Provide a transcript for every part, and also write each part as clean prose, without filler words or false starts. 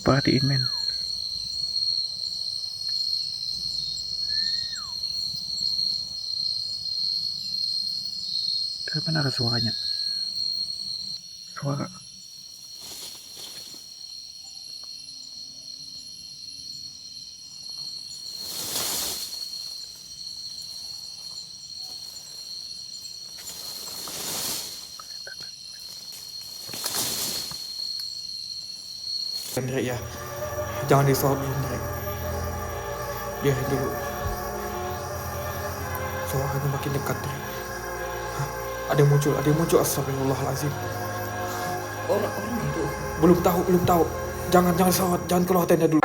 perhatiin men. Dari mana ada suaranya? Suara. Hendrik ya, jangan disorot Hendrik, biarin dulu. Suaranya makin dekat Hendrik. Ada yang muncul, astagfirullahaladzim. Orang itu Belum tahu. Jangan sorot, jangan keluar tenda dulu.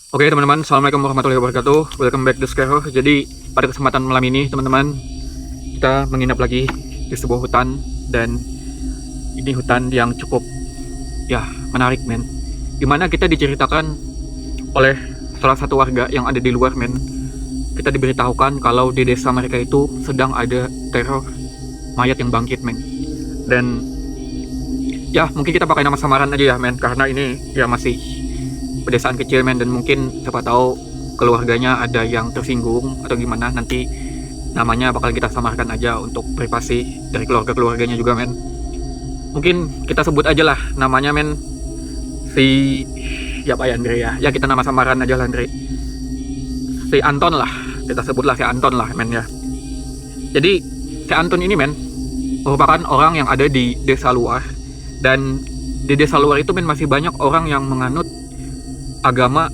Oke teman-teman, assalamualaikum warahmatullahi wabarakatuh. Welcome back to Skyro. Jadi pada kesempatan malam ini teman-teman, kita menginap lagi di sebuah hutan. Dan ini hutan yang cukup menarik men, dimana kita diceritakan oleh salah satu warga yang ada di luar men. Kita diberitahukan kalau di desa mereka itu sedang ada teror mayat yang bangkit men. Dan mungkin kita pakai nama samaran aja ya men, karena ini masih pedesaan kecil men, dan mungkin siapa tahu keluarganya ada yang tersinggung atau gimana, nanti namanya bakal kita samarkan aja untuk privasi dari keluarganya juga men. Mungkin kita sebut aja lah namanya men, si Andre ya, kita nama samaran aja lah Andre, si Anton lah, kita sebutlah si Anton lah men ya. Jadi si Anton ini men merupakan orang yang ada di desa luar, dan di desa luar itu men masih banyak orang yang menganut agama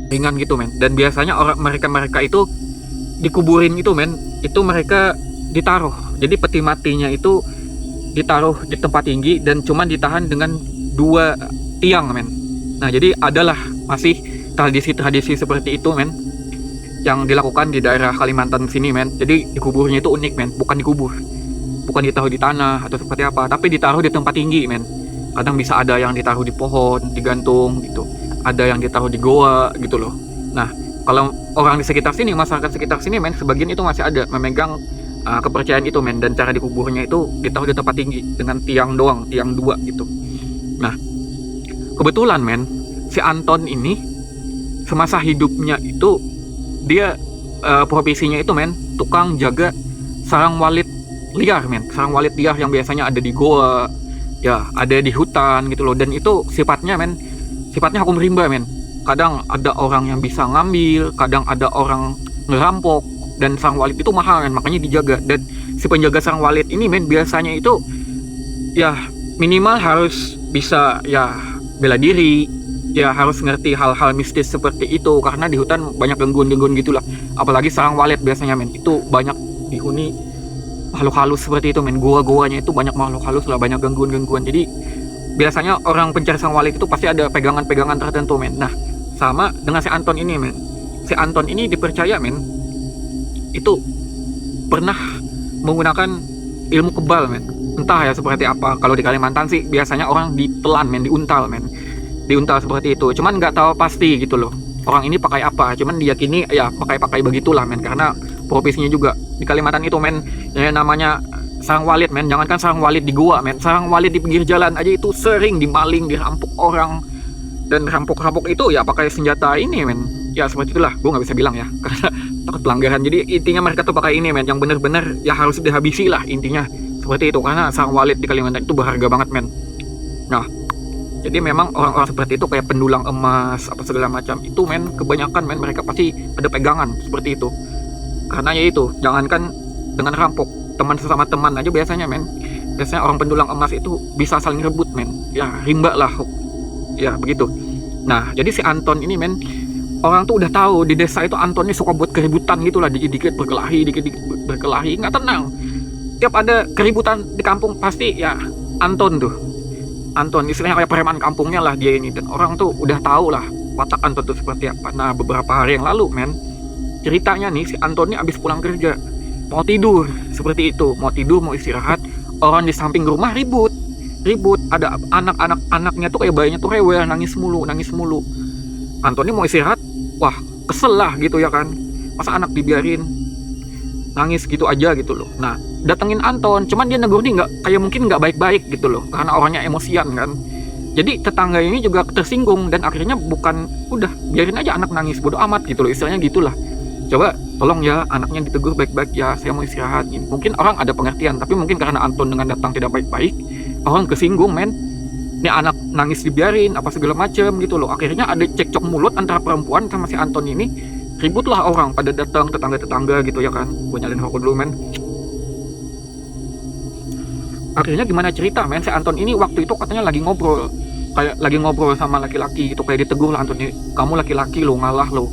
ringan gitu men. Dan biasanya orang mereka itu dikuburin itu men, itu mereka ditaruh, jadi peti matinya itu ditaruh di tempat tinggi dan cuman ditahan dengan 2 tiang men. Nah jadi adalah masih tradisi-tradisi seperti itu men yang dilakukan di daerah Kalimantan sini men. Jadi dikuburnya itu unik men, bukan ditaruh di tanah atau seperti apa, tapi ditaruh di tempat tinggi men. Kadang bisa ada yang ditaruh di pohon, digantung gitu. Ada yang ditaruh di goa gitu loh. Nah, kalau orang di sekitar sini, masyarakat sekitar sini men, sebagian itu masih ada memegang kepercayaan itu men. Dan cara dikuburnya itu ditaruh di tempat tinggi dengan tiang doang, tiang 2 gitu. Nah, kebetulan men, si Anton ini semasa hidupnya itu dia profesinya itu men, tukang jaga sarang walit liar men. Sarang walit liar yang biasanya ada di goa, ada di hutan gitu loh. Dan itu sifatnya hukum rimba men. Kadang ada orang yang bisa ngambil, kadang ada orang ngerampok, dan sarang walit itu mahal men, makanya dijaga. Dan si penjaga sarang walit ini men biasanya itu minimal harus bisa bela diri, harus ngerti hal-hal mistis seperti itu, karena di hutan banyak gangguan-gangguan gitulah. Apalagi sarang walit biasanya men, itu banyak dihuni makhluk halus seperti itu men. Goa-goanya itu banyak makhluk halus lah, banyak gangguan-gangguan. Jadi biasanya orang pencari sarang walit itu pasti ada pegangan-pegangan tertentu men. Nah sama dengan si Anton ini men. Si Anton ini dipercaya men, itu pernah menggunakan ilmu kebal men. Entah ya seperti apa. Kalau di Kalimantan sih biasanya orang ditelan men, diuntal men, diuntal seperti itu. Cuman nggak tahu pasti gitu loh orang ini pakai apa. Cuman diyakini pakai begitulah men, karena profesinya juga di Kalimantan itu men, namanya sarang walit men. Jangankan sarang walit di gua men, sarang walit di pinggir jalan aja itu sering dimaling, dirampok orang. Dan rampok-rampok itu pakai senjata ini men. Seperti itulah, gua nggak bisa bilang ya karena takut pelanggaran. Jadi intinya mereka tuh pakai ini men, yang bener-bener harus dihabisi lah intinya seperti itu, karena sarang walit di Kalimantan itu berharga banget men. Nah jadi memang orang-orang seperti itu kayak pendulang emas apa segala macam itu men, kebanyakan men mereka pasti ada pegangan seperti itu. Karena itu jangankan dengan rampok, teman sesama teman aja biasanya men, biasanya orang pendulang emas itu bisa saling rebut men, rimba lah begitu. Nah jadi si Anton ini men, orang tuh udah tahu di desa itu Anton ini suka buat keributan gitulah, dikit-dikit berkelahi, nggak tenang. Tiap ada keributan di kampung pasti Anton istilahnya kayak preman kampungnya lah dia ini. Dan orang tuh udah tahu lah watak Anton tuh seperti apa. Nah beberapa hari yang lalu men, ceritanya nih si Anton ini abis pulang kerja, mau tidur seperti itu, mau istirahat, orang di samping rumah ribut. Ada anaknya tuh kayak bayinya tuh rewel, nangis mulu. Anton ini mau istirahat, wah kesel lah gitu ya kan, masa anak dibiarin nangis gitu aja gitu loh. Nah datengin Anton, cuman dia negur nih nggak kayak mungkin nggak baik-baik gitu loh, karena orangnya emosian kan. Jadi tetangga ini juga tersinggung dan akhirnya bukan udah biarin aja anak nangis bodo amat gitu loh, istilahnya gitulah. Coba tolong ya anaknya ditegur baik-baik ya, saya mau istirahat. Mungkin orang ada pengertian, tapi mungkin karena Anton dengan datang tidak baik-baik, orang kesinggung men. Ini anak nangis dibiarin apa segala macem gitu loh. Akhirnya ada cekcok mulut antara perempuan sama si Anton ini. Ributlah orang pada datang tetangga-tetangga gitu ya kan. Gue nyalin rokok dulu men. Akhirnya gimana cerita men, si Anton ini waktu itu katanya lagi ngobrol, kayak lagi ngobrol sama laki-laki gitu, kayak ditegur lah Anton ini, kamu laki-laki lo ngalah lo,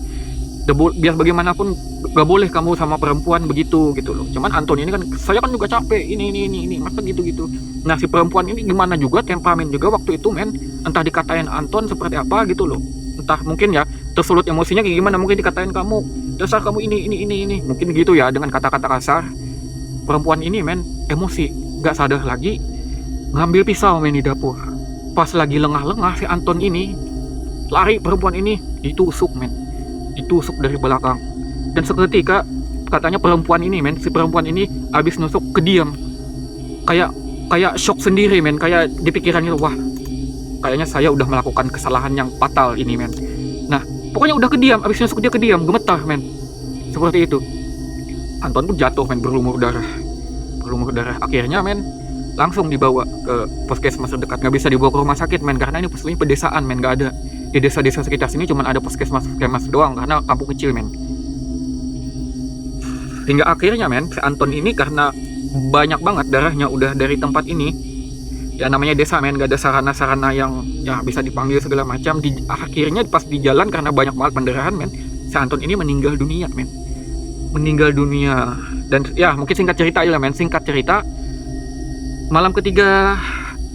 biar bagaimanapun gak boleh kamu sama perempuan begitu gitu loh. Cuman Anton ini kan, saya kan juga capek ini masa gitu. Nah si perempuan ini gimana juga temperamen juga waktu itu men, entah dikatain Anton seperti apa gitu loh, entah mungkin ya tersulut emosinya kayak gimana, mungkin dikatain kamu dasar kamu ini mungkin gitu ya, dengan kata-kata kasar. Perempuan ini men emosi, gak sadar lagi ngambil pisau men di dapur. Pas lagi lengah-lengah si Anton ini lari, perempuan ini ditusuk men, ditusuk dari belakang. Dan seketika katanya perempuan ini men, si perempuan ini abis nusuk kediam, kayak shock sendiri men, kayak di pikirannya wah kayaknya saya udah melakukan kesalahan yang fatal ini men. Nah pokoknya udah kediam, abis nusuk dia kediam, gemetar men, seperti itu. Anton pun jatuh men, berlumur darah. Akhirnya men langsung dibawa ke puskesmas terdekat, nggak bisa dibawa ke rumah sakit men, karena ini puskesmas pedesaan men, nggak ada di desa-desa sekitar sini, cuma ada puskesmas doang karena kampung kecil men. Hingga akhirnya men si Anton ini karena banyak banget darahnya udah dari tempat ini ya, namanya desa men, nggak ada sarana-sarana yang ya bisa dipanggil segala macam. Akhirnya pas di jalan karena banyak banget pendarahan men, si Anton ini meninggal dunia men, dan ya mungkin singkat cerita aja lah men, malam ketiga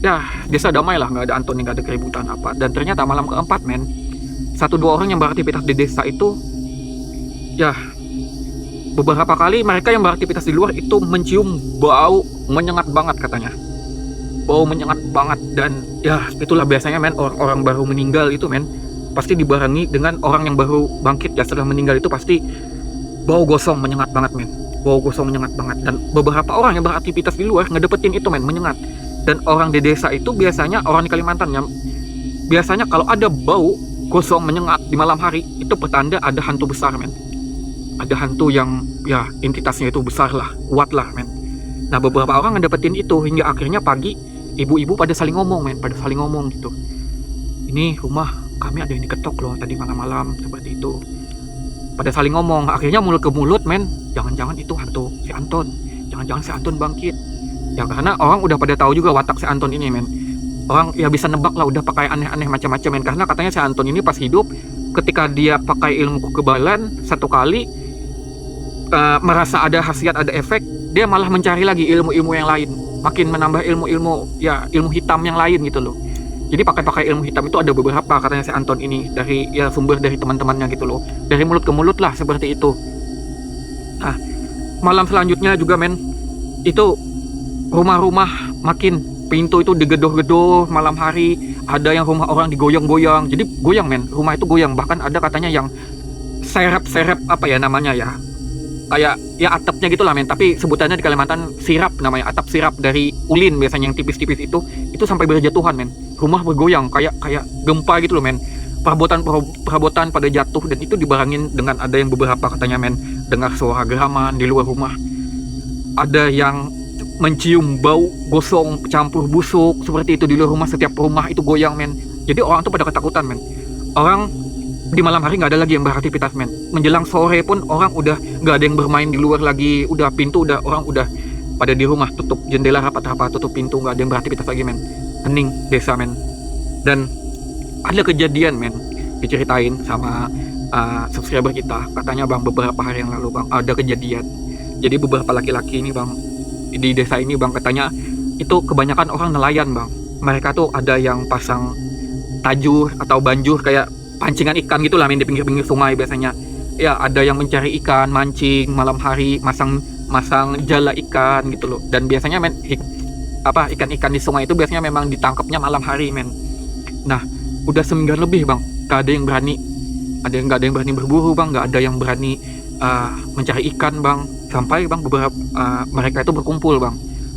ya desa damai lah, nggak ada Anton, nggak ada keributan apa. Dan ternyata malam keempat men, 1-2 orang yang beraktivitas di desa itu ya beberapa kali mereka yang beraktivitas di luar itu mencium bau menyengat banget katanya, bau menyengat banget. Dan ya itulah biasanya men, orang baru meninggal itu men pasti dibarengi dengan orang yang baru bangkit ya setelah meninggal, itu pasti bau gosong menyengat banget men, bau gosong menyengat banget. Dan beberapa orang yang beraktivitas di luar ngedapetin itu men, menyengat. Dan orang di desa itu biasanya, orang di Kalimantan ya, biasanya kalau ada bau gosong menyengat di malam hari, itu pertanda ada hantu besar men, ada hantu yang ya entitasnya itu besar lah, kuat lah men. Nah beberapa orang ngedapetin itu, hingga akhirnya pagi ibu-ibu pada saling ngomong men, gitu, ini rumah kami ada yang diketok loh tadi malam-malam, seperti itu. Pada saling ngomong, akhirnya mulut ke mulut men, jangan-jangan itu hantu si Anton, jangan-jangan si Anton bangkit ya, karena orang udah pada tahu juga watak si Anton ini men. Orang ya bisa nebak lah, udah pakai aneh-aneh macam-macam men, karena katanya si Anton ini pas hidup ketika dia pakai ilmu kekebalan satu kali merasa ada khasiat, ada efek, dia malah mencari lagi ilmu-ilmu yang lain, makin menambah ilmu-ilmu ya, ilmu hitam yang lain gitu loh. Jadi pakai ilmu hitam itu ada beberapa katanya si Anton ini, dari ya sumber dari teman-temannya gitu loh, dari mulut ke mulut lah seperti itu. Nah malam selanjutnya juga men, itu rumah-rumah makin pintu itu digedor-gedor malam hari, ada yang rumah orang digoyang-goyang, jadi goyang men, rumah itu goyang. Bahkan ada katanya yang serep apa ya namanya ya, kayak ya atapnya gitulah men, tapi sebutannya di Kalimantan sirap namanya, atap sirap dari ulin biasanya yang tipis-tipis itu sampai berjatuhan men, rumah bergoyang kayak gempa gitu loh men, perabotan pada jatuh. Dan itu dibarengin dengan ada yang beberapa katanya men dengar suara geraman di luar rumah, ada yang mencium bau gosong campur busuk seperti itu di luar rumah. Setiap rumah itu goyang men, jadi orang tuh pada ketakutan men. Orang di malam hari nggak ada lagi yang beraktivitas men, menjelang sore pun orang udah nggak ada yang bermain di luar lagi, udah pintu udah orang udah pada di rumah, tutup jendela rapat-rapat, tutup pintu, nggak ada yang beraktivitas lagi men, hening desa men. Dan ada kejadian men, diceritain sama subscriber kita, katanya bang beberapa hari yang lalu bang ada kejadian. Jadi beberapa laki-laki ini bang di desa ini bang, katanya itu kebanyakan orang nelayan bang, mereka tuh ada yang pasang tajur atau banjur kayak pancingan ikan gitulah men, di pinggir-pinggir sungai biasanya ya, ada yang mencari ikan, mancing malam hari, masang jala ikan gitu loh. Dan biasanya men ikan-ikan di sungai itu biasanya memang ditangkapnya malam hari men. Nah udah semingguan lebih bang, gak ada yang berani, nggak ada yang berani berburu bang, nggak ada yang berani mencari ikan bang. Sampai bang beberapa mereka itu berkumpul bang,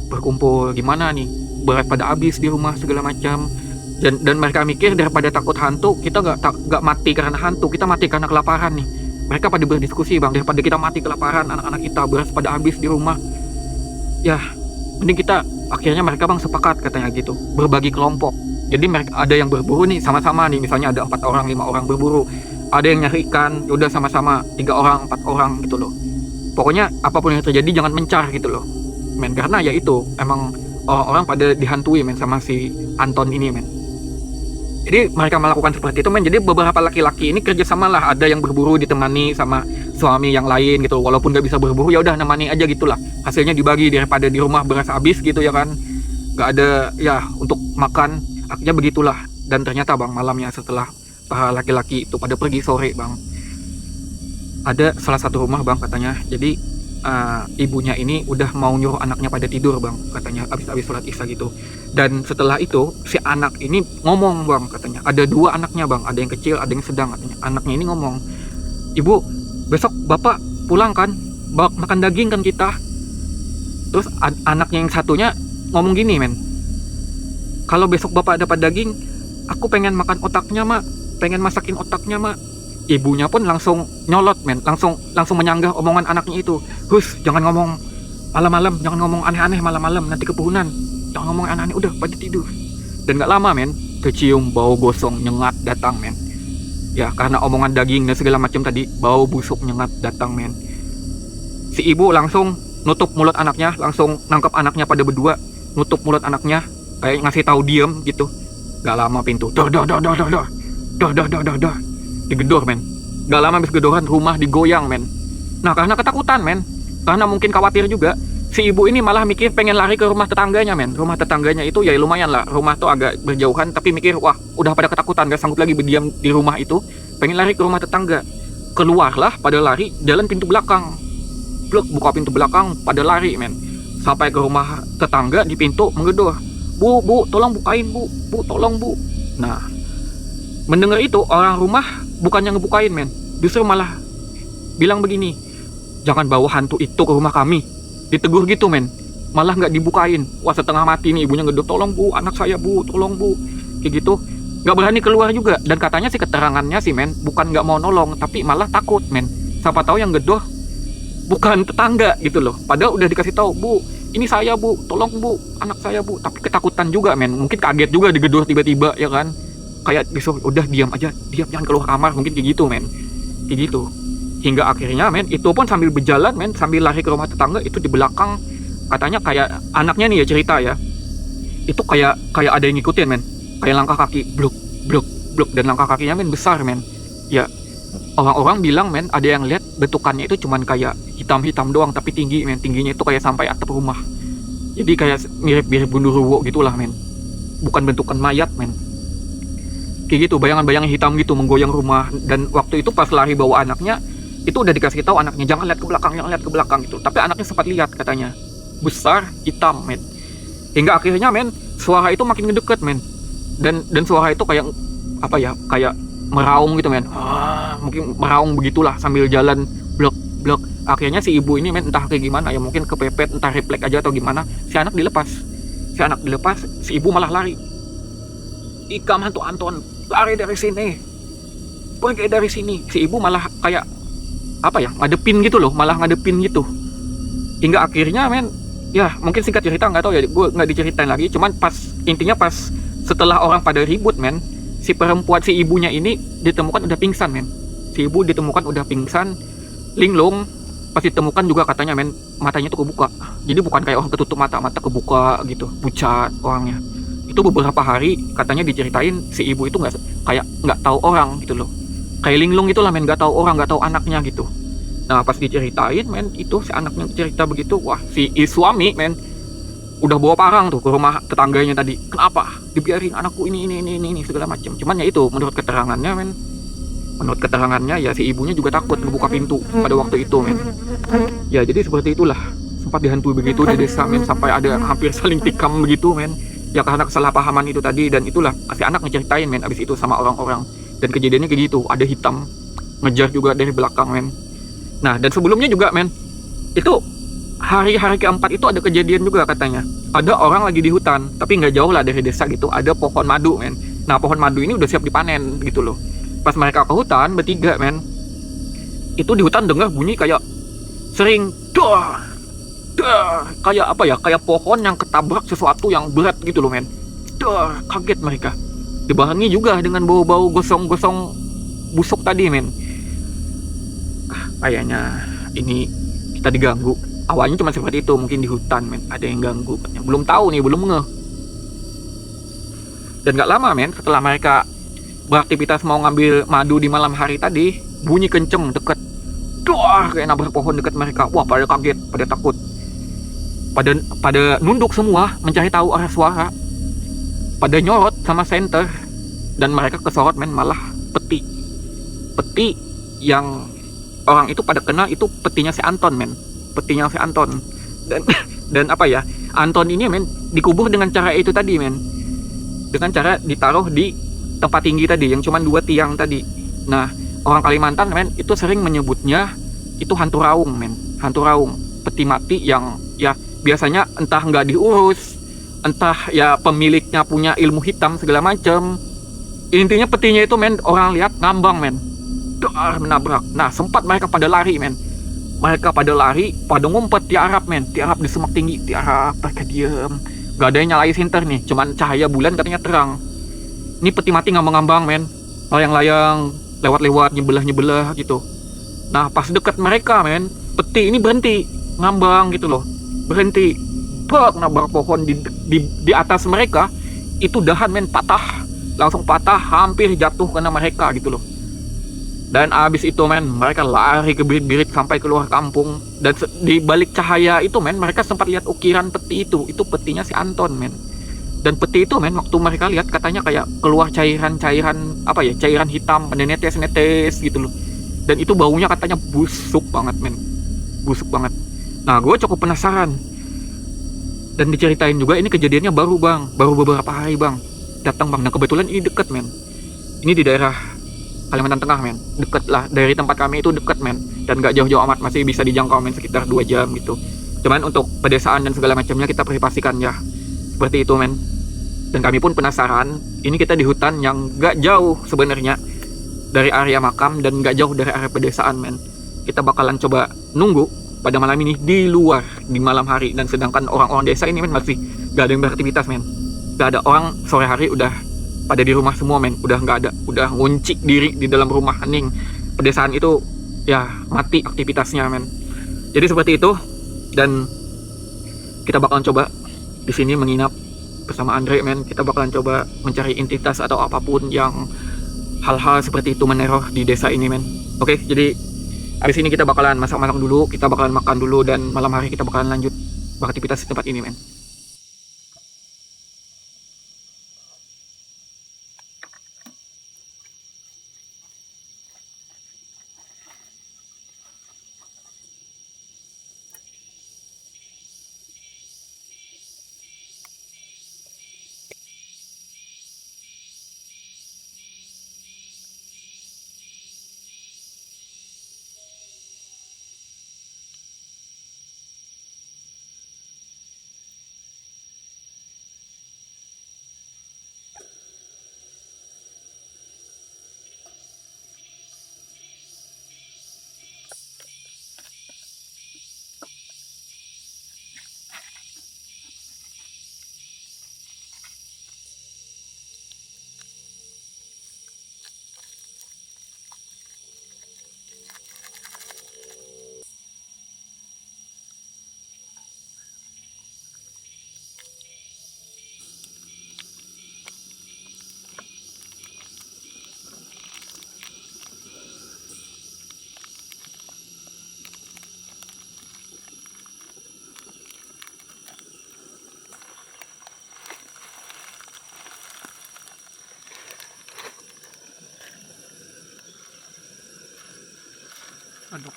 berkumpul gimana nih, berat pada habis di rumah segala macam. Dan mereka mikir daripada takut hantu, kita nggak mati karena hantu, kita mati karena kelaparan nih. Mereka pada berdiskusi bang, daripada kita mati kelaparan, anak-anak kita beras pada habis di rumah, ya mending kita, akhirnya mereka bang sepakat katanya gitu, berbagi kelompok. Jadi mereka ada yang berburu nih sama-sama nih, misalnya ada 4 orang 5 orang berburu, ada yang nyari ikan, udah sama-sama 3 orang 4 orang gitu loh. Pokoknya apapun yang terjadi jangan mencar gitu loh men, karena ya itu emang orang-orang pada dihantui men sama si Anton ini men. Jadi mereka melakukan seperti itu men. Jadi beberapa laki-laki ini kerjasama lah, ada yang berburu ditemani sama suami yang lain gitu, walaupun gak bisa berburu ya udah nemani aja gitulah, hasilnya dibagi daripada di rumah beras habis gitu ya kan, gak ada ya untuk makan. Akhirnya begitulah. Dan ternyata bang malamnya setelah para laki-laki itu pada pergi sore bang, ada salah satu rumah bang katanya, jadi ibunya ini udah mau nyuruh anaknya pada tidur bang katanya, habis sholat isya gitu. Dan setelah itu si anak ini ngomong bang katanya, ada 2 anaknya bang, ada yang kecil ada yang sedang katanya. Anaknya ini ngomong, ibu besok bapak pulang kan, makan daging kan kita. Terus anaknya yang satunya ngomong gini men, kalau besok bapak dapat daging, aku pengen makan otaknya mak, pengen masakin otaknya mak. Ibunya pun langsung nyolot men, langsung menyanggah omongan anaknya itu. Hus, jangan ngomong malam-malam, jangan ngomong aneh-aneh malam-malam, nanti kepuhunan. Jangan ngomong aneh-aneh, udah pada tidur. Dan gak lama men, kecium bau gosong nyengat datang men. Ya karena omongan daging dan segala macam tadi, bau busuk nyengat datang men. Si ibu langsung nutup mulut anaknya, langsung nangkap anaknya pada berdua, nutup mulut anaknya, kayak ngasih tahu diem gitu. Gak lama pintu dor digedor men. Gak lama habis gedoran rumah digoyang men. Nah karena ketakutan men, karena mungkin khawatir juga, si ibu ini malah mikir pengen lari ke rumah tetangganya men. Rumah tetangganya itu ya lumayan lah, rumah tuh agak berjauhan, tapi mikir wah udah pada ketakutan, gak sanggup lagi berdiam di rumah itu, pengen lari ke rumah tetangga. Keluarlah pada lari, jalan pintu belakang, blok buka pintu belakang pada lari men. Sampai ke rumah tetangga, di pintu menggedor, bu tolong bukain bu tolong bu. Nah mendengar itu orang rumah bukannya ngebukain men, justru malah bilang begini, jangan bawa hantu itu ke rumah kami. Ditegur gitu men, malah nggak dibukain. Wah setengah mati nih ibunya ngedor, tolong bu anak saya bu, tolong bu, kayak gitu. Nggak berani keluar juga. Dan katanya sih keterangannya sih men, bukan nggak mau nolong, tapi malah takut men. Siapa tahu yang gedor bukan tetangga gitu loh, padahal udah dikasih tahu, bu ini saya bu, tolong bu anak saya bu. Tapi ketakutan juga men, mungkin kaget juga digedor tiba-tiba ya kan, kayak disuruh udah diam aja, diam jangan keluar kamar, mungkin kayak gitu men, kayak gitu. Hingga akhirnya men, itu pun sambil berjalan men, sambil lari ke rumah tetangga itu di belakang, katanya kayak anaknya nih ya cerita ya, itu kayak ada yang ngikutin men, kayak langkah kaki bluk bluk bluk, dan langkah kakinya men besar men. Ya orang-orang bilang men, ada yang lihat bentukannya itu cuman kayak hitam-hitam doang, tapi tinggi men, tingginya itu kayak sampai atap rumah. Jadi kayak mirip-mirip Gundurwo gitulah men, bukan bentukan mayat men. Kayak gitu, bayangan-bayangan hitam gitu menggoyang rumah. Dan waktu itu pas lari bawa anaknya, itu udah dikasih tahu anaknya jangan lihat ke belakang, jangan lihat ke belakang gitu. Tapi anaknya sempat lihat katanya, besar hitam men. Hingga akhirnya men, suara itu makin ngedeket men. Dan suara itu kayak apa ya, kayak meraung gitu men. Mungkin meraung begitulah sambil jalan blok. Akhirnya si ibu ini men entah kayak gimana ya, mungkin kepepet, entah refleks aja atau gimana, si anak dilepas, si ibu malah lari. Ikam hantu Anton, lari dari sini, pergi dari sini. Si ibu malah kayak apa ya, ngadepin gitu loh, malah ngadepin gitu. Hingga akhirnya men, ya mungkin singkat cerita nggak tahu ya, gue nggak diceritain lagi. Cuman intinya pas setelah orang pada ribut men, si perempuan, si ibunya ini ditemukan udah pingsan men. Si ibu ditemukan udah pingsan, linglung. Pas ditemukan juga katanya men, matanya tuh kebuka. Jadi bukan kayak orang ketutup mata kebuka gitu, pucat orangnya. Itu beberapa hari katanya diceritain si ibu itu nggak tahu orang gitu loh, kayak linglung itulah men, nggak tahu orang, nggak tahu anaknya gitu. Nah pas diceritain men, itu si anaknya cerita begitu, wah si suami men udah bawa parang tuh ke rumah tetangganya tadi. Kenapa dibiarin anakku ini segala macam. Cuman ya itu menurut keterangannya men, ya si ibunya juga takut ngebuka pintu pada waktu itu men. Ya jadi seperti itulah, sempat dihantui begitu di desa men, sampai ada hampir saling tikam begitu men. Ya karena kesalahpahaman itu tadi. Dan itulah si anak ngeceritain men abis itu sama orang-orang. Dan kejadiannya kayak gitu, ada hitam ngejar juga dari belakang men. Nah dan sebelumnya juga men, Itu hari-hari keempat itu ada kejadian juga katanya. Ada orang lagi di hutan, tapi nggak jauh lah dari desa gitu. Ada pohon madu, men. Nah, pohon madu ini udah siap dipanen gitu loh. Pas mereka ke hutan bertiga, men, itu di hutan dengar bunyi kayak sering dah, dah, kayak apa ya? Kayak pohon yang ketabrak sesuatu yang berat gitu loh, men. Dah, kaget mereka. Dibarengi juga dengan bau-bau gosong-gosong busuk tadi, men. Kayaknya ini kita diganggu. Awalnya cuma seperti itu, mungkin di hutan, men, ada yang ganggu. Belum tahu nih, belum ngeh. Dan gak lama, men, setelah mereka beraktivitas mau ngambil madu di malam hari tadi, bunyi kenceng deket. Doa kayak nabrak pohon deket mereka. Wah, pada kaget, pada takut. Pada nunduk semua mencari tahu arah suara. Pada nyorot sama senter. Dan mereka kesorot, men, malah peti. Peti yang orang itu pada kenal itu petinya si Anton, men. Petinya si Anton. Dan apa ya, Anton ini, men, dikubur dengan cara itu tadi, men. Dengan cara ditaruh di tempat tinggi tadi yang cuma 2 tiang tadi. Nah, orang Kalimantan, men, itu sering menyebutnya itu hantu raung, men. Hantu raung, peti mati yang ya biasanya entah nggak diurus, entah ya pemiliknya punya ilmu hitam segala macam. Intinya petinya itu, men, orang lihat ngambang, men. Dar menabrak. Nah, sempat mereka pada lari, men. Mereka pada lari, pada ngumpet, tiarap, men. Tiarap di semak tinggi, tiarap, mereka diem. Gak ada yang nyalain senter nih, cuman cahaya bulan katanya terang. Ini peti mati ngambang-ngambang, men. Layang-layang, lewat-lewat, nyebelah-nyebelah gitu. Nah, pas deket mereka, men, peti ini berhenti, ngambang gitu loh. Berhenti. Bak, nabrak pohon di atas mereka, itu dahan, men, patah. Langsung patah, hampir jatuh kena mereka gitu loh. Dan abis itu, men, mereka lari ke birit-birit sampai keluar kampung. Dan di balik cahaya itu, men, mereka sempat lihat ukiran peti itu. Itu petinya si Anton, men. Dan peti itu, men, waktu mereka lihat katanya kayak keluar cairan-cairan, apa ya, cairan hitam, netes-netes gitu loh. Dan itu baunya katanya busuk banget, men. Busuk banget. Nah, gue cukup penasaran. Dan diceritain juga ini kejadiannya baru, bang. Baru beberapa hari, bang. Datang, bang. Nah, kebetulan ini deket, men. Ini di daerah Kalimantan Tengah, men. Deket lah, dari tempat kami itu deket, men. Dan gak jauh-jauh amat, masih bisa dijangkau, men, sekitar 2 jam gitu. Cuman untuk pedesaan dan segala macamnya kita privasikan ya. Seperti itu, men. Dan kami pun penasaran. Ini kita di hutan yang gak jauh sebenarnya dari area makam dan gak jauh dari area pedesaan, men. Kita bakalan coba nunggu pada malam ini di luar di malam hari. Dan sedangkan orang-orang desa ini, men, masih gak ada yang beraktivitas, men. Gak ada orang, sore hari udah pada di rumah semua, men. Udah nggak ada, udah ngunci diri di dalam rumah, hening. Pedesaan itu ya mati aktivitasnya, men. Jadi seperti itu. Dan kita bakalan coba di sini menginap bersama Andre, men. Kita bakalan coba mencari entitas atau apapun yang hal-hal seperti itu meneror di desa ini, men. Oke, jadi habis ini kita bakalan masak-masak dulu, kita bakalan makan dulu, dan malam hari kita bakalan lanjut beraktivitas di tempat ini, men. Aduh.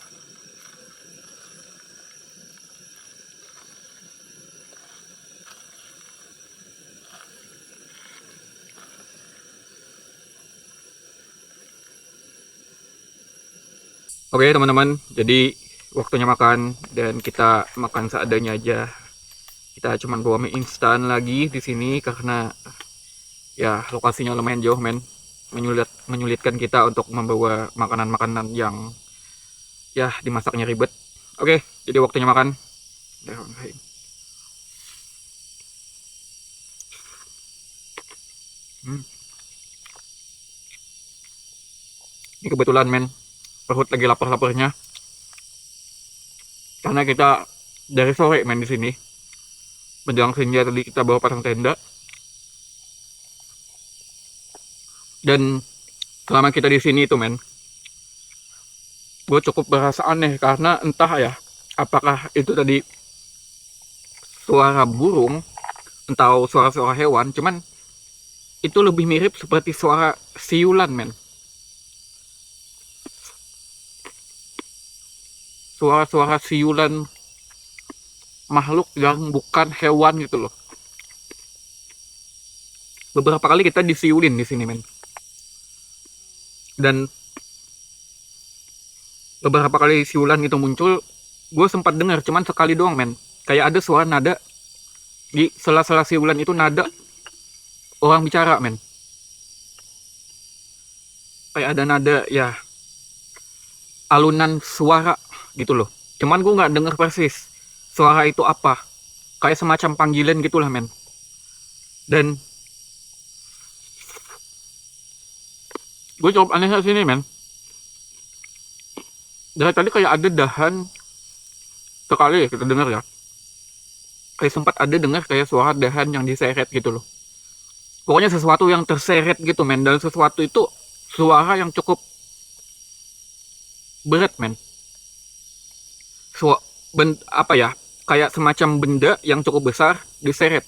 Oke, teman-teman, jadi waktunya makan dan kita makan seadanya aja. Kita cuma bawa mie instan lagi di sini karena ya lokasinya lumayan jauh men, menyulitkan kita untuk membawa makanan-makanan yang ya dimasaknya ribet. Oke, jadi waktunya makan. Hmm. Ini kebetulan men, perut lagi lapar-laparnya karena kita dari sore main di sini menjelang senja. Tadi kita bawa pasang tenda dan selama kita di sini itu men, gue cukup berasa aneh karena entah ya apakah itu tadi suara burung atau suara-suara hewan, cuman itu lebih mirip seperti suara siulan men, suara-suara siulan makhluk yang bukan hewan gitu loh. Beberapa kali kita disiulin di sini men, dan beberapa kali siulan itu muncul, gue sempat dengar cuman sekali doang men, kayak ada suara nada di sela-sela siulan itu, nada orang bicara men, kayak ada nada ya, alunan suara gitu loh. Cuman gue nggak denger persis suara itu apa, kayak semacam panggilan gitulah men. Dan gue cukup aneh di sini men, dari tadi kayak ada dahan, sekali kita dengar ya, kayak sempat ada dengar kayak suara dahan yang diseret gitu loh. Pokoknya sesuatu yang terseret gitu men, dan sesuatu itu suara yang cukup berat men. Apa ya, kayak semacam benda yang cukup besar diseret.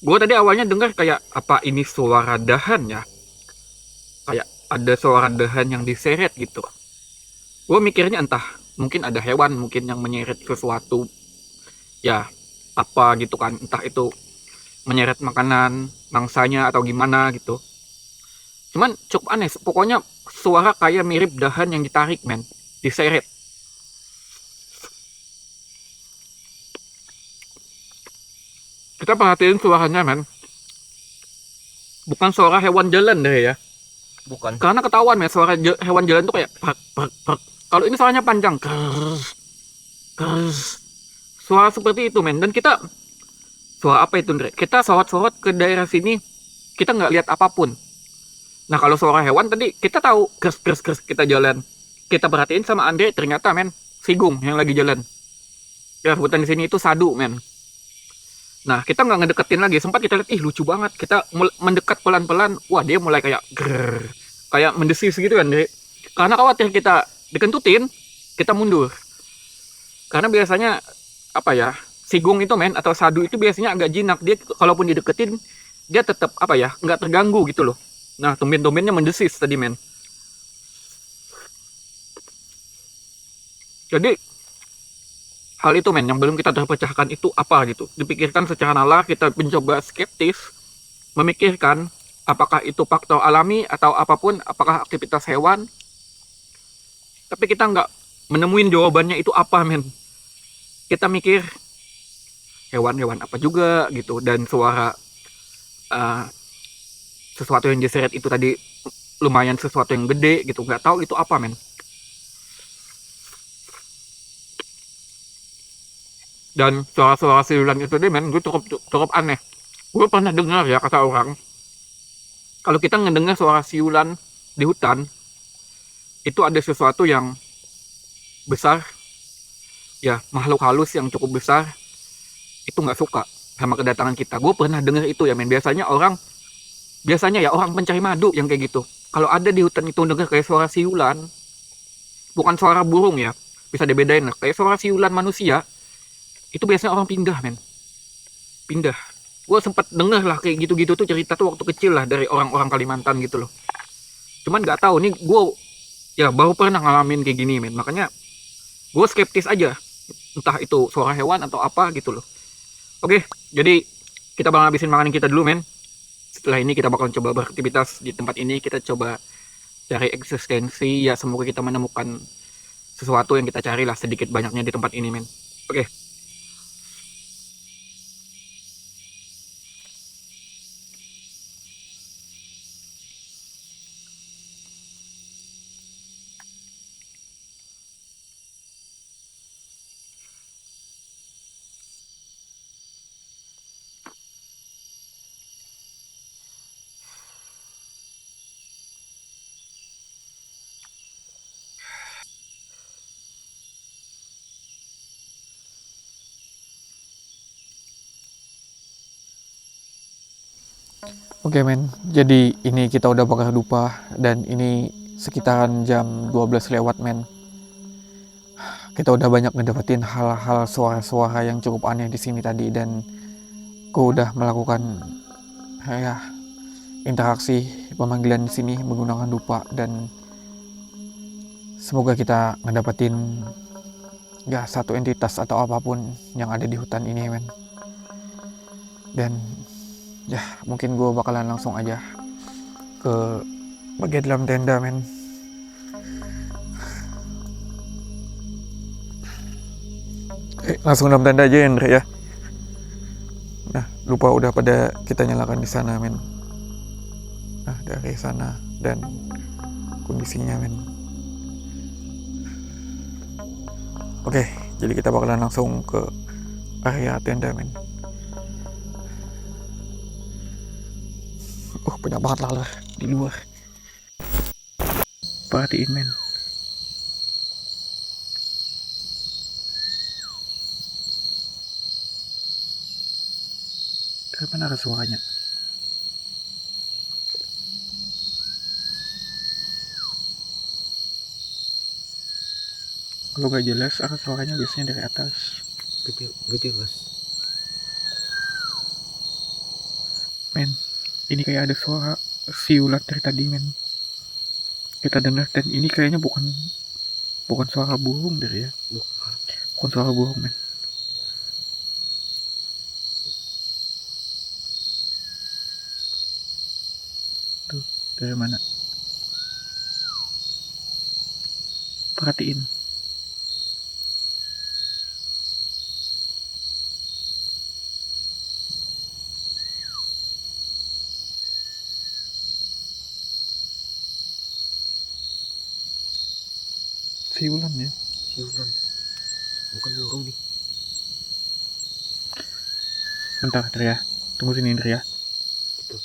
Gue tadi awalnya dengar kayak apa ini suara dahan ya, kayak ada suara dahan yang diseret gitu. Gue mikirnya entah mungkin ada hewan mungkin yang menyeret sesuatu ya, apa gitu kan, entah itu menyeret makanan mangsanya atau gimana gitu. Cuman cukup aneh, pokoknya suara kayak mirip dahan yang ditarik men, diseret. Kita perhatiin suaranya men, bukan suara hewan jalan deh ya, Bukan. karena ketahuan men, suara hewan jalan tuh kayak prak, prak, prak. Kalau ini suaranya panjang, kers, kers. Suara seperti itu men, dan kita suara apa itu Andre? Kita sorot-sorot ke daerah sini, kita nggak lihat apapun. Nah kalau suara hewan tadi kita tahu, kers kers kers, kita jalan, kita perhatiin sama Andre, ternyata men sigung yang lagi jalan. Ya hutan di sini itu sadu men. Nah kita nggak ngedeketin lagi, sempat kita lihat, ih lucu banget, kita mendekat pelan-pelan, wah dia mulai kayak grrr, kayak mendesis gitu kan Andre. Karena khawatir kita dikentutin, kita mundur. Karena biasanya apa ya, sigung itu men atau sadu itu biasanya agak jinak, dia kalaupun dideketin dia tetap apa ya, nggak terganggu gitu loh. Nah tumben-tumbennya mendesis tadi men. Jadi hal itu men yang belum kita terpecahkan itu apa gitu, dipikirkan secara nalar, kita mencoba skeptis memikirkan apakah itu faktor alami atau apapun, apakah aktivitas hewan, tapi kita nggak menemuin jawabannya itu apa men. Kita mikir hewan-hewan apa juga gitu, dan suara sesuatu yang diseret itu tadi lumayan sesuatu yang gede gitu, nggak tahu itu apa men. Dan suara-suara siulan itu deh men, gue cukup aneh. Gue pernah dengar ya kata orang, kalau kita ngedengar suara siulan di hutan, itu ada sesuatu yang besar ya, makhluk halus yang cukup besar itu nggak suka sama kedatangan kita. Gue pernah dengar itu ya men. Biasanya ya orang pencari madu yang kayak gitu, kalau ada di hutan itu dengar kayak suara siulan, bukan suara burung ya, bisa dibedain lah, kayak suara siulan manusia, itu biasanya orang pindah men, pindah. Gue sempat denger lah kayak gitu-gitu tuh, cerita tuh waktu kecil lah dari orang-orang Kalimantan gitu loh. Cuman nggak tahu nih, gue ya baru pernah ngalamin kayak gini men, makanya gue skeptis aja, entah itu suara hewan atau apa gitu loh. Oke, jadi kita bakal habisin makanan kita dulu men. Setelah ini kita bakal coba beraktivitas di tempat ini, kita coba cari eksistensi ya, semoga kita menemukan sesuatu yang kita cari lah sedikit banyaknya di tempat ini, men. Oke. Oke, men, jadi ini kita udah bakar dupa dan ini sekitaran jam 12 lewat, men. Kita udah banyak ngedapetin hal-hal suara-suara yang cukup aneh di sini tadi, dan gue udah melakukan ya interaksi pemanggilan di sini menggunakan dupa, dan semoga kita ngedapetin ya satu entitas atau apapun yang ada di hutan ini, men. Dan ya mungkin gue bakalan langsung aja ke bagian dalam tenda, men. Langsung dalam tenda aja, Andre, ya. Nah, lupa udah pada kita nyalakan di sana, men. Nah, dari sana dan kondisinya, men. Oke, jadi kita bakalan langsung ke area tenda, men. Banyak banget laler di luar. Perhatiin, men. Dari mana ada suaranya? Kalau gak jelas, arah suaranya biasanya dari atas. Gak jelas. Men, ini kayak ada suara siulan dari tadi, men. Kita dengar, dan ini kayaknya bukan suara burung dari ya. Bukan suara burung, men. Tuh, dari mana? Perhatiin. Siulan ya. Siulan. Bukan burung nih. Bentar, Indra ya. Tunggu sini, Indra ya. Gitu.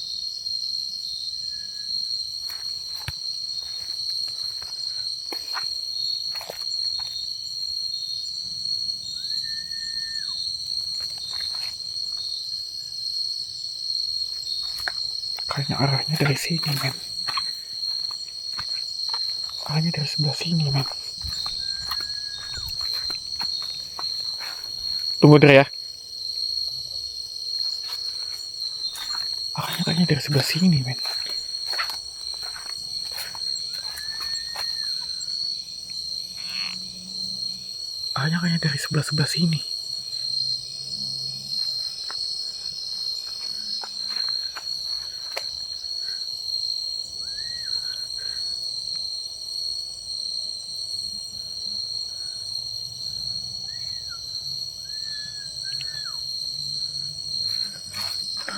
Kayaknya arahnya dari sini, men. Arahnya dari sebelah sini, men. Tunggu, Indra ya. Arahnya kayaknya dari sebelah sini, men. Arahnya kayaknya dari sebelah sini.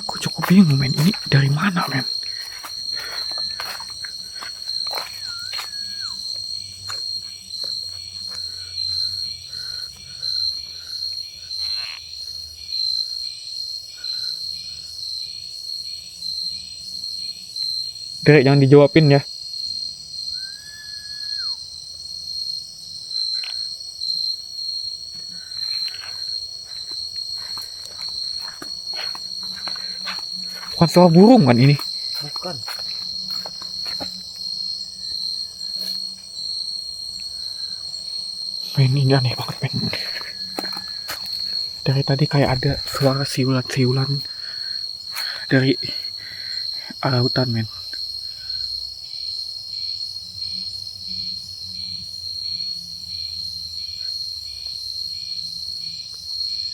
Aku cukup bingung, men. Ini dari mana, men? Dek, jangan dijawabin ya. Bukan suara burung kan ini? Bukan. Men, ini aneh banget, men. Dari tadi kayak ada suara siulan-siulan dari arah hutan, men.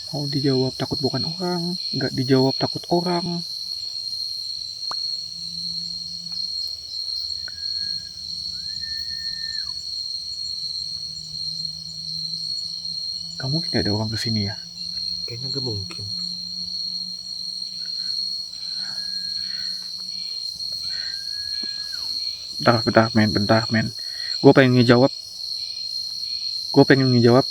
Mau dijawab takut bukan orang, nggak dijawab takut orang. Gak mungkin ada orang kesini ya. Kayaknya gak mungkin. Bentar men. Gue pengen ngejawab.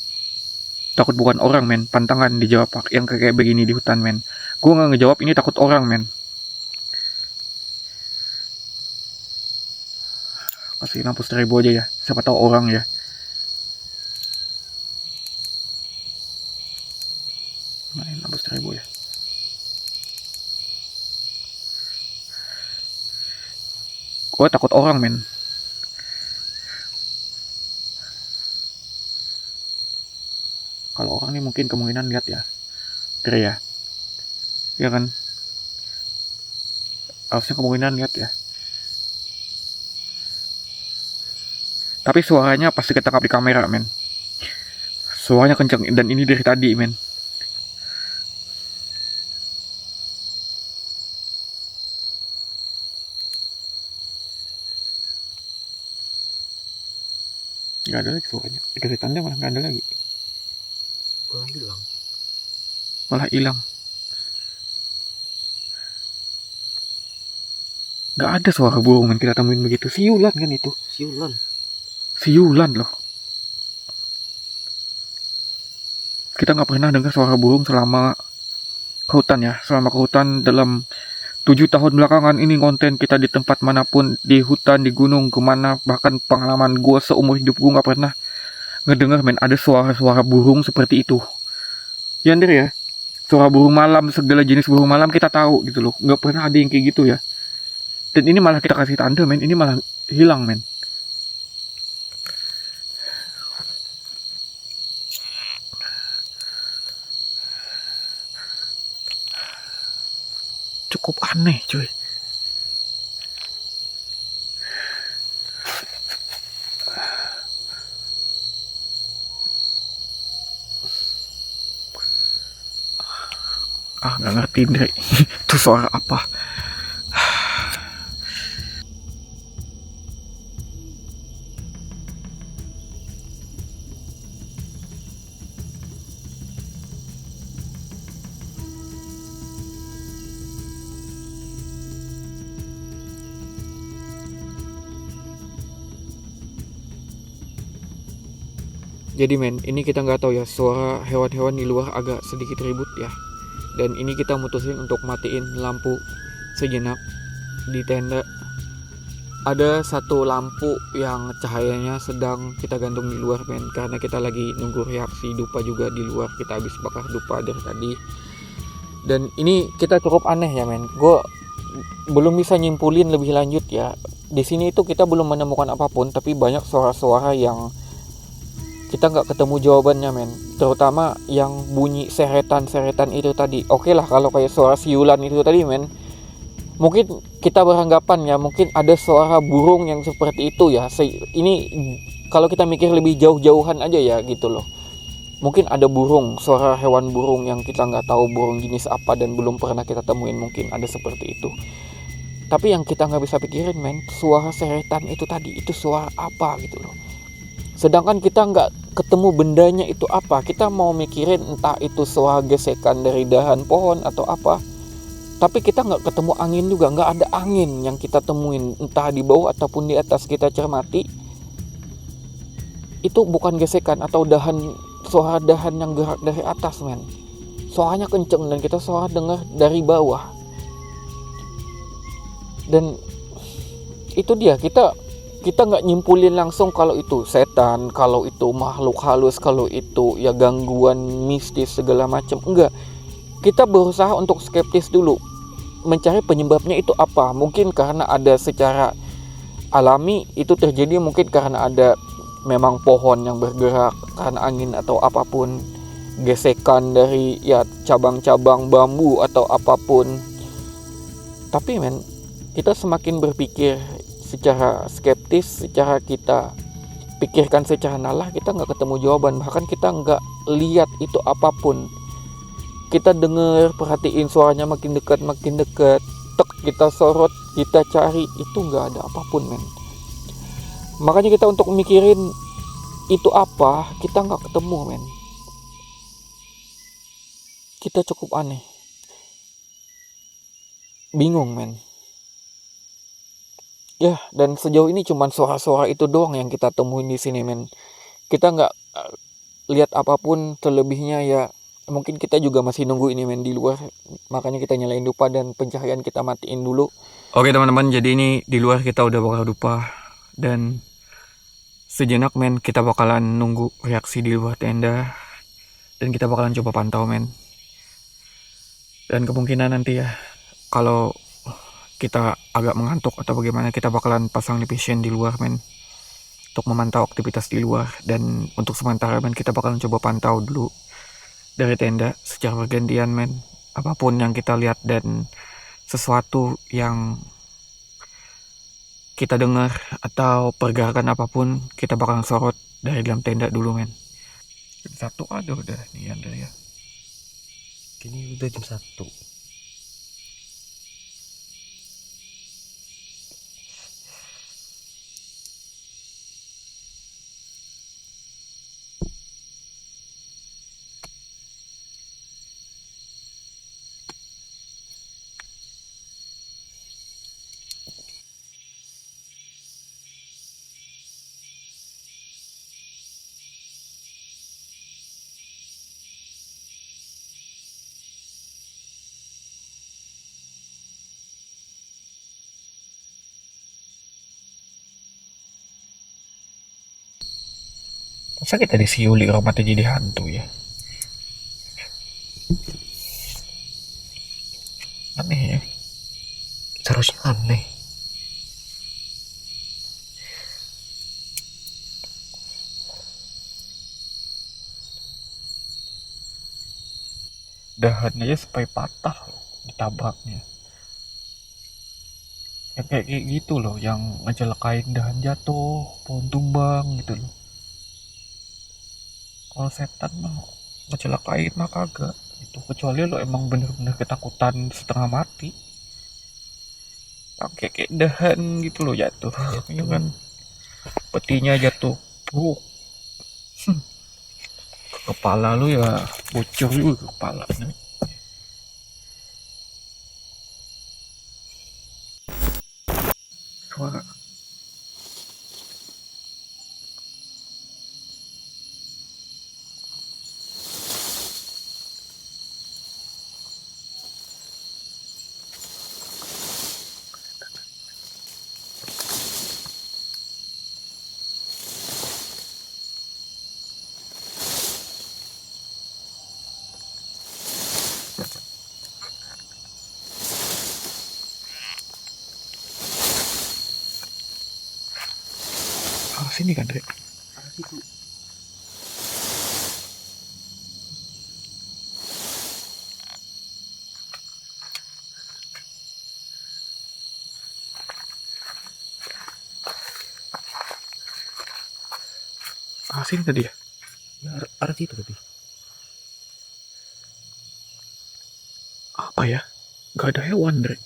Takut bukan orang men. Pantangan dijawab yang kayak begini di hutan men. Gue gak ngejawab ini takut orang men. Kasih lampu stereo aja ya. Siapa tahu orang ya. Main lampu stereo ya. Gue takut orang men. Kalau orang nih mungkin kemungkinan lihat ya. Kira ya. Ya kan. Harusnya kemungkinan lihat ya. Tapi suaranya pasti ketangkap di kamera men. Suaranya kenceng dan ini dari tadi men. Gak ada lagi suaranya. Dikasih tanda malah gak ada lagi. Malah hilang. Gak ada suara burung men kita temuin begitu. Siulan kan itu. Siulan loh. Kita gak pernah dengar suara burung selama ke hutan ya. Selama ke hutan dalam 7 tahun belakangan ini konten kita di tempat manapun, di hutan, di gunung, kemana, bahkan pengalaman gue seumur hidup gue gak pernah ngedenger men ada suara-suara burung seperti itu. Ya Andre ya, suara burung malam, segala jenis burung malam kita tahu gitu loh, gak pernah ada yang kayak gitu ya. Dan ini malah kita kasih tanda men, ini malah hilang men. Cukup aneh cuy. Gak ngerti Andre. Itu suara apa? Jadi men, ini kita nggak tahu ya, suara hewan-hewan di luar agak sedikit ribut ya. Dan ini kita mutusin untuk matiin lampu sejenak di tenda. Ada satu lampu yang cahayanya sedang kita gantung di luar men, karena kita lagi nunggu reaksi dupa juga di luar. Kita habis bakar dupa dari tadi. Dan ini kita cukup aneh ya men. Gue belum bisa nyimpulin lebih lanjut ya. Di sini itu kita belum menemukan apapun, tapi banyak suara-suara yang kita nggak ketemu jawabannya men, terutama yang bunyi seretan-seretan itu tadi. Oke lah kalau kayak suara siulan itu tadi men, mungkin kita beranggapan ya mungkin ada suara burung yang seperti itu ya. Ini kalau kita mikir lebih jauh-jauhan aja ya gitu loh, mungkin ada burung, suara hewan burung yang kita nggak tahu burung jenis apa dan belum pernah kita temuin, mungkin ada seperti itu. Tapi yang kita nggak bisa pikirin men, suara seretan itu tadi itu suara apa gitu loh. Sedangkan kita nggak ketemu bendanya itu apa. Kita mau mikirin entah itu suara gesekan dari dahan pohon atau apa. Tapi kita nggak ketemu angin juga. Nggak ada angin yang kita temuin. Entah di bawah ataupun di atas kita cermati. Itu bukan gesekan atau suara dahan yang gerak dari atas men. Suaranya kenceng dan kita suara dengar dari bawah. Dan itu dia, kita nggak nyimpulin langsung kalau itu setan, kalau itu makhluk halus, kalau itu ya gangguan mistis segala macam. Enggak, kita berusaha untuk skeptis dulu, mencari penyebabnya itu apa. Mungkin karena ada secara alami itu terjadi, mungkin karena ada memang pohon yang bergerak karena angin atau apapun, gesekan dari ya cabang-cabang bambu atau apapun. Tapi men, kita semakin berpikir secara skeptis, secara kita pikirkan secara nalar, kita nggak ketemu jawaban. Bahkan kita nggak lihat itu apapun. Kita dengar, perhatiin suaranya makin dekat, tek kita sorot, kita cari, itu nggak ada apapun men. Makanya kita untuk mikirin itu apa, kita nggak ketemu men. kita cukup aneh. Bingung, men. Ya, dan sejauh ini cuman suara-suara itu doang yang kita temuin di sini, men. Kita nggak lihat apapun terlebihnya ya. Mungkin kita juga masih nunggu ini, men, di luar. Makanya kita nyalain dupa dan pencahayaan kita matiin dulu. Oke, teman-teman, jadi ini di luar kita udah bakal dupa. Dan sejenak, men, kita bakalan nunggu reaksi di luar tenda. Dan kita bakalan coba pantau, men. Dan kemungkinan nanti ya, kalau kita agak mengantuk atau bagaimana, kita bakalan pasang vision di luar, men, untuk memantau aktivitas di luar. Dan untuk sementara, men, kita bakalan coba pantau dulu dari tenda secara bergantian, men. Apapun yang kita lihat dan sesuatu yang kita dengar atau pergerakan apapun, kita bakalan sorot dari dalam tenda dulu, men. Jam 1 ada udah nih Andre ya. Kini udah jam 1. Masa kita disiuli orang mati jadi hantu ya? Aneh ya. Seharusnya aneh. Dahan aja sampai patah loh ditabraknya. Yang kayak gitu loh, yang ngecelakain dahan jatuh, pohon tumbang gitu loh. Kalau setan mah ngecelakain mah kagak gitu, kecuali lo emang bener-bener ketakutan setengah mati. Kayak dahan gitu loh jatuh. Ini kan petinya jatuh. Ke kepala lu ya bocor juga ke kepala. Suara sini kan, Dre? Arah situ. Sini tadi ya? Ya, arah situ tapi. Apa ya? Gak ada hewan, Dre.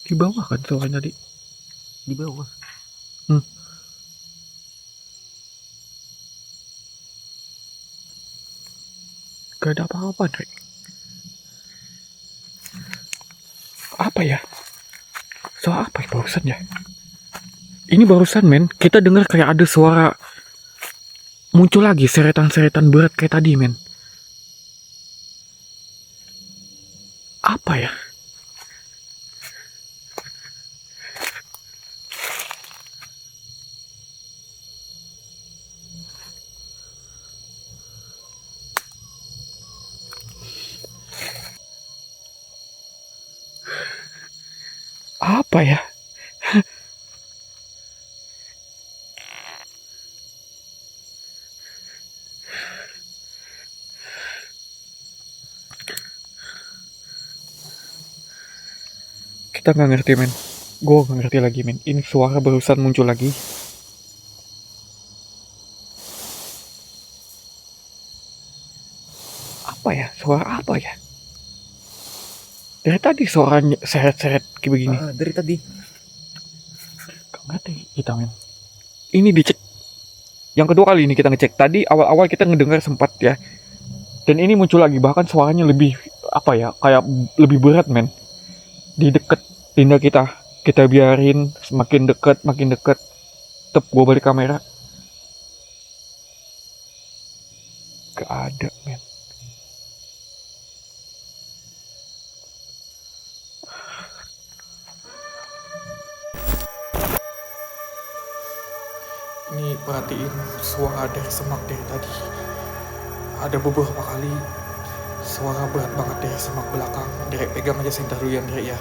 Di bawah kan suaranya tadi? Di bawah. Gak ada apa-apa, Dre. Apa ya? Suara apa ya barusan ya? Ini barusan, men, kita dengar kayak ada suara muncul lagi, seretan-seretan berat kayak tadi, men. Apa ya? Apa ya? Kita nggak ngerti, men. Gue nggak ngerti lagi, men. Ini suara barusan muncul lagi. Apa ya? Suara apa ya? Dari tadi suaranya seret-seret kayak begini. Dari tadi. Gak ngerti kita, men. ini dicek. Yang kedua kali ini kita ngecek. Tadi awal-awal kita ngedengar sempat ya. Dan ini muncul lagi, bahkan suaranya lebih apa ya, kayak lebih berat men. Di deket tindak kita. Kita biarin semakin dekat, makin dekat. Tep, gue balik kamera. Gak ada men. Ini perhatiin suara dari semak dari tadi. Ada beberapa kali suara berat banget dari semak belakang. Derek pegang aja senter dulu ya Derek ya.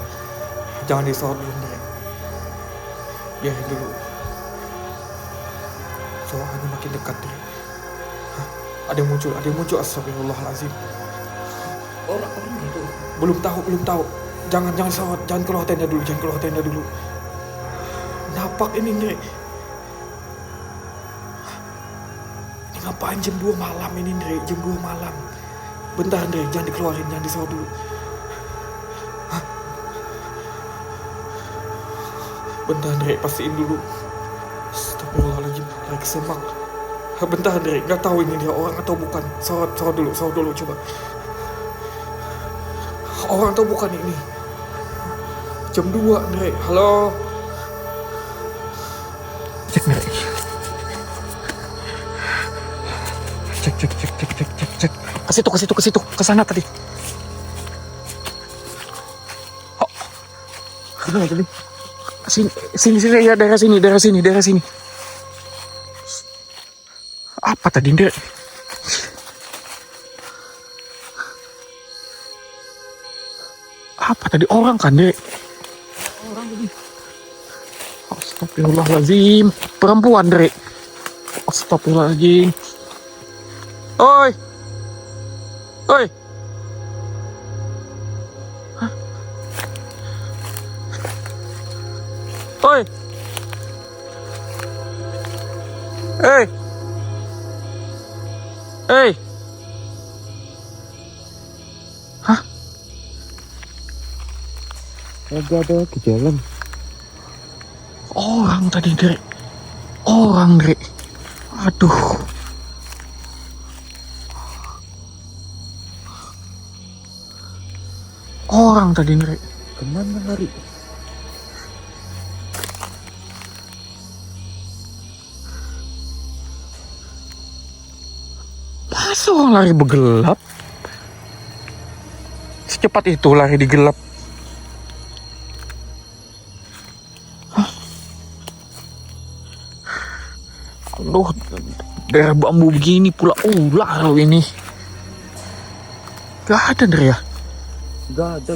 Jangan disorot dulu Derek. Biarin dulu. Suaranya makin dekat Derek. Hah? Ada yang muncul, astagfirullahaladzim. Orang itu. Belum tahu. Jangan sorot, jangan keluar tenda dulu. Napak ini Derek. Ngapain jam 2 malam ini Andre? Jam 2 malam. Bentar Andre, jangan dikeluarin, jangan disorot dulu. Hah? Bentar Andre, pastiin dulu. Astagfirullahaladzim, lagi kesemak. Bentar Andre, gak tahu ini dia orang atau bukan. Sorot dulu coba. Orang atau bukan ini? Jam 2 Andre, halo. Cek Andre. Cek. Ke situ, ke sana tadi. Oh. Gimana tadi? Sini ya, daerah sini. Apa tadi, Ndek? Apa tadi, orang kan, Ndek? Orang tadi. Astagfirullahaladzim. Perempuan, Ndek. Astagfirullahaladzim. Oi. Hah? Oi. Hah? Agak ada ke jalan. Orang tadi, Dek. Aduh. Orang tadi, Ndre. Kemana lari? Masa orang lari bergelap? Secepat itu lari di gelap. Hah? Aduh, daerah bambu begini pula ular ini. Gak ada, Ndre ya? Gak ada.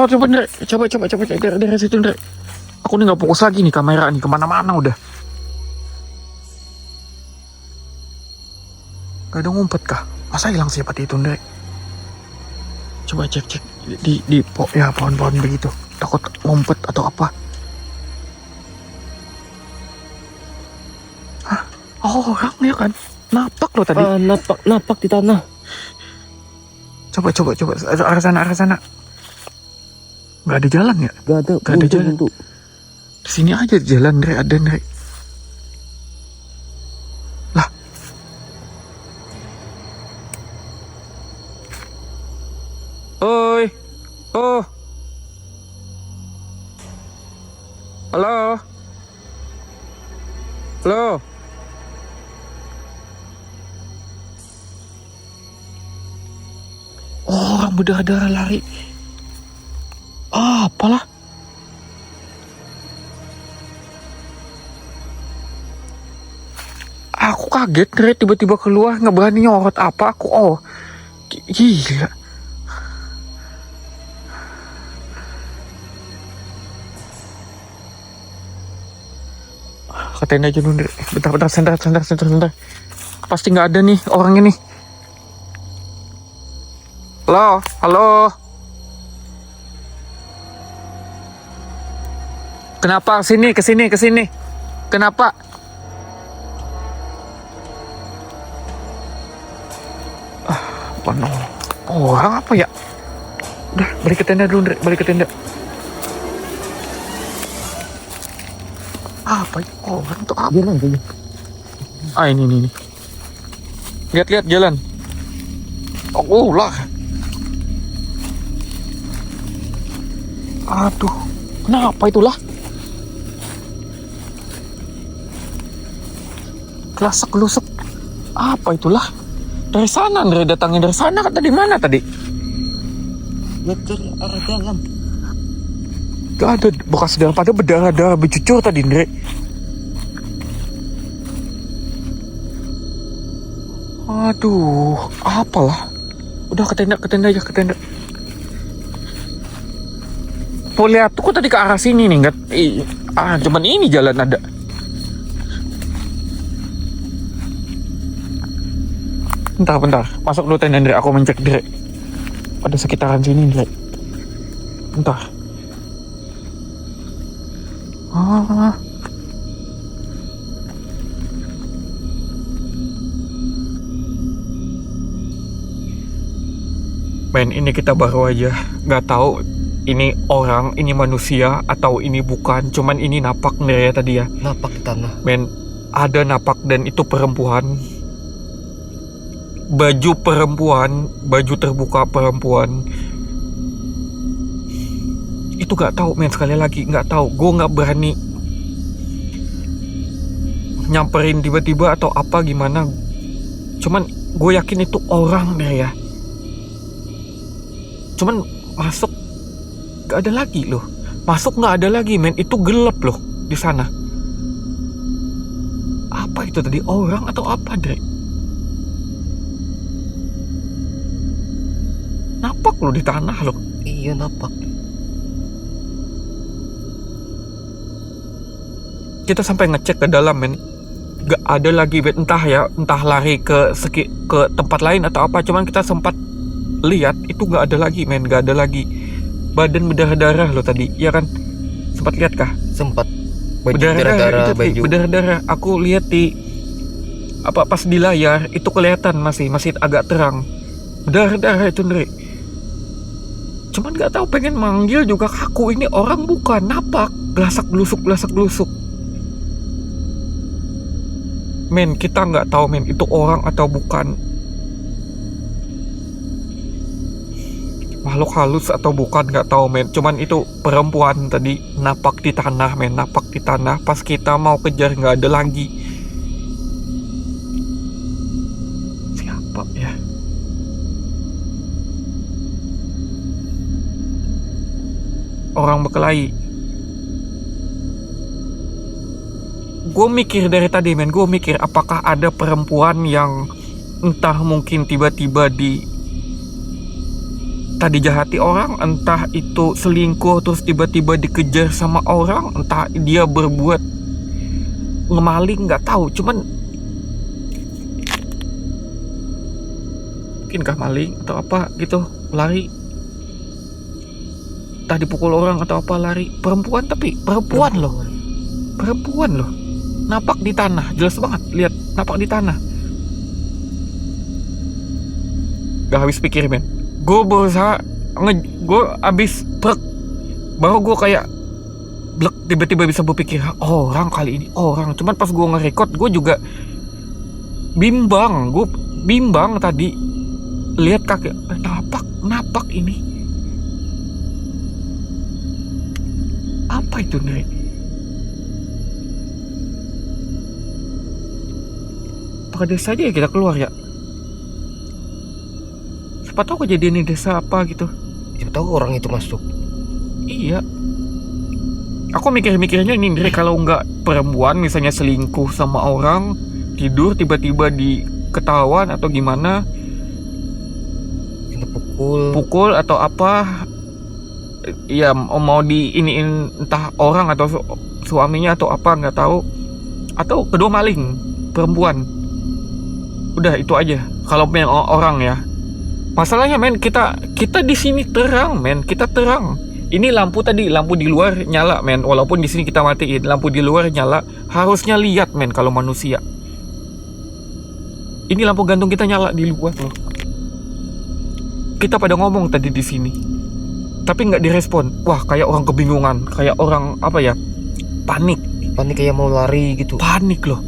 Coba Ndre. Coba dari situ, Ndre. Aku nih gak fokus lagi nih kamera nih, kemana-mana udah. Gak ada ngumpet kah? Masa hilang secepat itu, Ndre? Coba cek di pohon-pohon begitu. Takut ngumpet atau apa. Hah? Oh, orang ya kan? Napak lo tadi. Napak di tanah. Coba. Arah sana. Gak ada jalan ya? Gak ada jalan tuh. Di sini aja jalan, Ndre. Ada, Ndre. Lah. Oi. Oh. Halo. Orang berdarah-darah lari. Apalah. Aku kaget, Ndre, tiba-tiba keluar, nggak berani nyorot apa. Aku gila. Katain aja dulu, Ndre. Bentar, sebentar. Pasti nggak ada nih orang ini. Halo. Kenapa kesini? Kenapa? Penuh. Orang apa ya? Udah, balik ke tenda dulu, Ndre. Apa ya? Orang tuh apa? Jalan aja. Ah, ini nih. Lihat-lihat jalan. Oh, lah. Aduh, kenapa itulah? Gelasak gelusuk. Apa itulah? Dari sana, Andre, datangnya dari sana. Kata di mana tadi? Ya dari arah dalam. Gak ada bekas darah, pada berdarah-darah bercucur tadi, Andre. Aduh, apalah. Udah ke tenda aja, ke tenda. Mau lihat tuh, kok tadi ke arah sini nih, nggak? Cuman ini jalan ada. Bentar, masuk dulu tenda, Andre. Aku mencek, Andre. Ada sekitaran sini, Andre. Bentar. Men, ini kita baru aja nggak tahu ini orang, ini manusia atau ini bukan. Cuman ini napak nih ya tadi ya. Napak di tanah. Men, ada napak dan itu perempuan. Baju perempuan, baju terbuka perempuan. Itu nggak tahu, men, sekali lagi nggak tahu. Gue nggak berani nyamperin tiba-tiba atau apa gimana. Cuman gue yakin itu orang deh ya. Cuman masuk gak ada lagi loh. Masuk gak ada lagi, men. Itu gelap loh di sana. Apa itu tadi, orang atau apa, Dre? Napak loh di tanah loh. Iya, napak. Kita sampai ngecek ke dalam, men. Gak ada lagi, men. Entah lari ke tempat lain atau apa. Cuman kita sempat lihat itu gak ada lagi, men. Gak ada lagi. Badan berdarah-darah loh tadi, ya kan? Sempat lihat kah? Sempat. Baju Berdarah-darah, baju. berdarah-darah. Aku lihat di pas di layar itu kelihatan masih agak terang. Berdarah-darah itu, Ndre. Cuman gak tahu, pengen manggil juga kaku. Ini orang bukan, napak. Gelasak gelusuk. Men, kita nggak tahu, men, itu orang atau bukan. Makhluk halus atau bukan nggak tahu, men. Cuman itu perempuan tadi napak di tanah, men. Napak di tanah. Pas kita mau kejar nggak ada lagi. Siapa ya? Orang berkelahi. Gue mikir dari tadi, men. Gue mikir apakah ada perempuan yang entah mungkin tiba-tiba dijahati orang, entah itu selingkuh terus tiba-tiba dikejar sama orang, entah dia berbuat ngemaling, nggak tahu. Cuman mungkinkah maling atau apa gitu, lari, entah dipukul orang atau apa, lari. Perempuan, tapi perempuan loh, napak di tanah, jelas banget. Lihat, napak di tanah. Gak habis pikir, men. Gue berusaha gue abis prek, baru gue kayak blek, tiba-tiba bisa berpikir orang kali ini orang. Cuman pas gue nge-record gue juga bimbang. Gue bimbang tadi lihat kaki napak ini apa itu, Nek? Apakah desa aja ya kita keluar ya? Siapa tahu kejadian di desa apa gitu. Siapa tahu orang itu masuk. Iya. Aku mikirnya ini, Andre, kalau nggak perempuan misalnya selingkuh sama orang, tidur tiba-tiba diketahuan atau gimana, Kita pukul atau apa, ya mau diiniin entah orang atau suaminya atau apa, nggak tahu. Atau kedua maling, perempuan. Udah itu aja. Kalau yang orang ya. Masalahnya, men, kita di sini terang, men. Kita terang. Ini lampu di luar nyala, men. Walaupun di sini kita matiin, lampu di luar nyala. Harusnya lihat, men, kalau manusia. Ini lampu gantung kita nyala di luar loh. Kita pada ngomong tadi di sini, tapi nggak direspon. Wah, kayak orang kebingungan, kayak orang apa ya? Panik kayak mau lari gitu. Panik loh.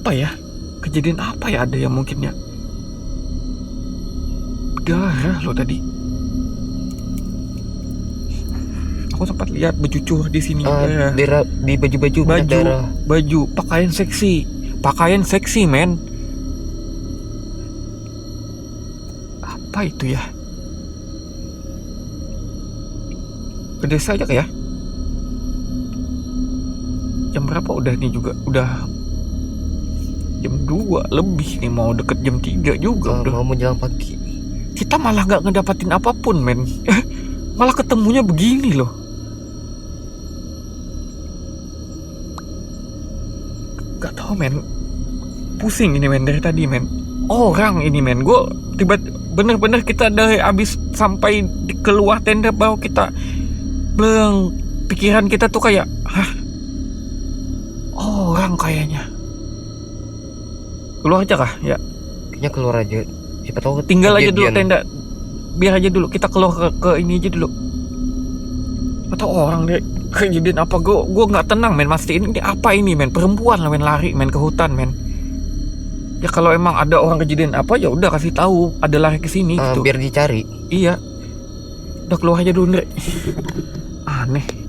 apa ya? Kejadian apa ya ada yang mungkin ya? Darah loh tadi. Aku sempat lihat bercucur di sini. Di baju-baju banyak darah. Baju, pakaian seksi, men. Apa itu ya? Ke desa aja ya? Jam berapa udah nih juga? Udah jam 2 lebih nih, mau deket jam 3 juga udah. Mau menjelang pagi. Kita malah gak ngedapatin apapun, men. Malah ketemunya begini loh. Gak tau, men. Pusing ini, men, dari tadi, men. Orang ini, men. Gue bener-bener kita dari abis sampai keluar tenda baru kita pikiran kita tuh kayak, hah, orang kayaknya. Keluar aja kah? Ya. Kayaknya keluar aja. Siapa tahu Tinggal aja dulu tenda. Biar aja dulu kita keluar ke ini aja dulu. Atau orang deh kejadian apa? Gue nggak tenang, men. Mastiin ini apa ini, men? Perempuan lah, men, lari, men, ke hutan, men. Ya kalau emang ada orang kejadian apa ya udah kasih tahu, ada lari ke sini gitu. Biar dicari. Iya. Udah keluar aja dulu, Ndre. Aneh.